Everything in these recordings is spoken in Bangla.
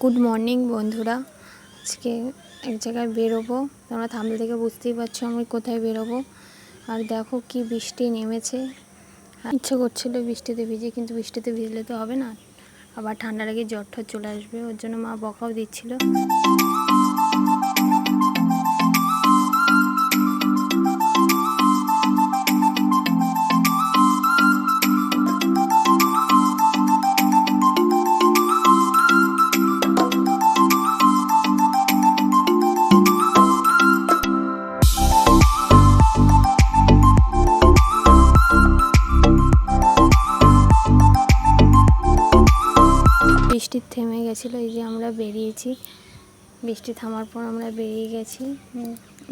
গুড মর্নিং বন্ধুরা। আজকে এক জায়গায় বেরোবো। তোমরা থাম্বনেল থেকে বুঝতেই পারছো আমি কোথায় বেরোবো। আর দেখো কি বৃষ্টি নেমেছে। ইচ্ছে করছিল বৃষ্টিতে ভিজে, কিন্তু বৃষ্টিতে ভিজলে তো হবে না, আবার ঠান্ডা লেগে জ্বর ঠর চলে আসবে। ওর জন্য মা বকাও দিচ্ছিল। বৃষ্টি থেমে গেছিলো, এই যে আমরা বেরিয়েছি। বৃষ্টি থামার পর আমরা বেরিয়ে গেছি,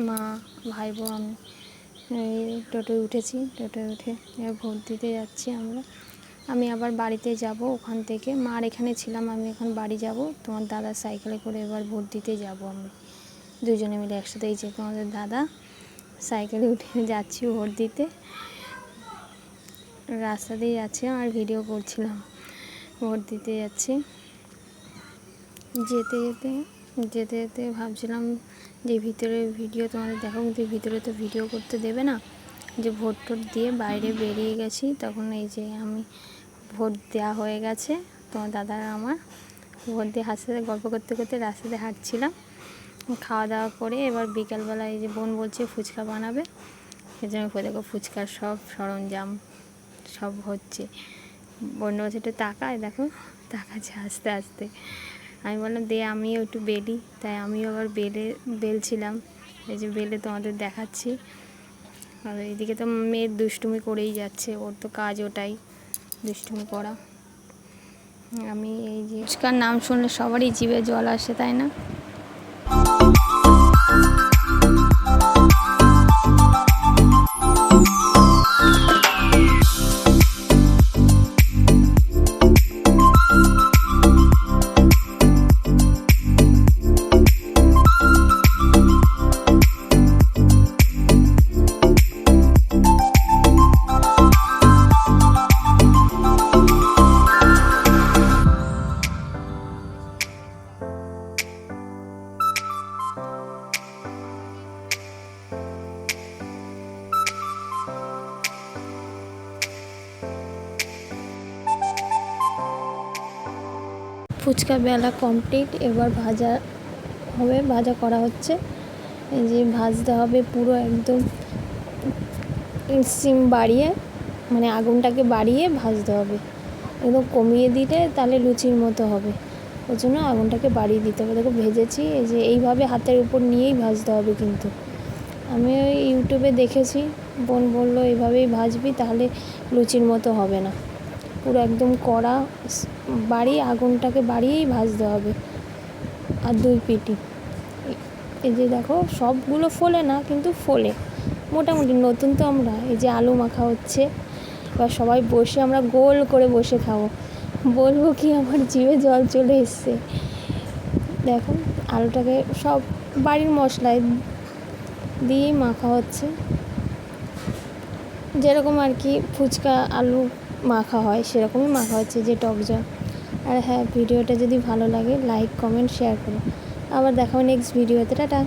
মা, ভাই বোন, টোটোয় উঠেছি। টোটোয় উঠে ভোট দিতে যাচ্ছি আমরা। আমি আবার বাড়িতে যাব ওখান থেকে। মার এখানে ছিলাম, আমি এখন বাড়ি যাব। তোমার দাদার সাইকেলে করে এবার ভোট দিতে যাব। আমি দুজনে মিলে একসাথে, এই যে তোমাদের দাদা সাইকেলে উঠে যাচ্ছি ভোট দিতে। রাস্তা দিয়ে যাচ্ছি আর ভিডিও করছিলাম। ভোট দিতে যাচ্ছি। যেতে যেতে ভাবছিলাম যে ভিতরে ভিডিও তোমাদের দেখাবো, কিন্তু ভিতরে তো ভিডিও করতে দেবে না। যে ভোট টোট দিয়ে বাইরে বেরিয়ে গেছি, তখন এই যে আমি ভোট দেওয়া হয়ে গেছে। তোমার দাদারা আমার ভোট দিয়ে হাসতে গল্প করতে করতে রাস্তাতে হাঁটছিলাম। খাওয়া দাওয়া করে এবার বিকালবেলা এই যে বোন বলছে ফুচকা বানাবে, সেই জন্য দেখো ফুচকার সব সরঞ্জাম সব হচ্ছে। বোন বলছে একটু তাকায়, দেখো তাকাচ্ছে আস্তে আস্তে। আমি বললাম দে আমিও একটু বেলি, তাই আমিও আবার বেলছিলাম। এই যে বেলে তোমাদের দেখাচ্ছি। আর এইদিকে তো মেয়ের দুষ্টুমি করেই যাচ্ছে, ওর তো কাজ ওটাই, দুষ্টুমি করা। আমি এই যে ফুচকার নাম শুনলে সবারই জিভে জল আসে, তাই না? ফুচকা বেলা কমপ্লিট, এবার ভাজা হবে, ভাজা করা হচ্ছে। এই যে ভাজতে হবে পুরো একদম সিম বাড়িয়ে, মানে আগুনটাকে বাড়িয়ে ভাজতে হবে। একদম কমিয়ে দিলে তাহলে লুচির মতো হবে, ওই জন্য আগুনটাকে বাড়িয়ে দিতে হবে। দেখো ভেজেছি, এই যে এইভাবে হাতের উপর নিয়েই ভাজতে হবে। কিন্তু আমি ওই ইউটিউবে দেখেছি, বোন বললো এইভাবেই ভাজবি, তাহলে লুচির মতো হবে না। পুরো একদম কড়া বাড়িয়ে আগুনটাকে বাড়িয়েই ভাজতে হবে। আর দুই পিটি এই যে দেখো সবগুলো ফোলে না, কিন্তু ফোলে মোটামুটি। নতুন তো আমরা, এই যে আলু মাখা হচ্ছে। এবার সবাই বসে আমরা গোল করে বসে খাবো। বলবো কি আমার জিভে জল চলে এসছে। দেখো আলুটাকে সব বাড়ির মশলায় দিয়েই মাখা হচ্ছে, যেরকম আর কি ফুচকা আলু মাখা হয় সেরকমই মাখা হচ্ছে, যে টক ঝাল। আর হ্যাঁ, ভিডিওটা যদি ভালো লাগে লাইক কমেন্ট শেয়ার করো। আবার দেখাবো নেক্সট ভিডিওতে। টাটা।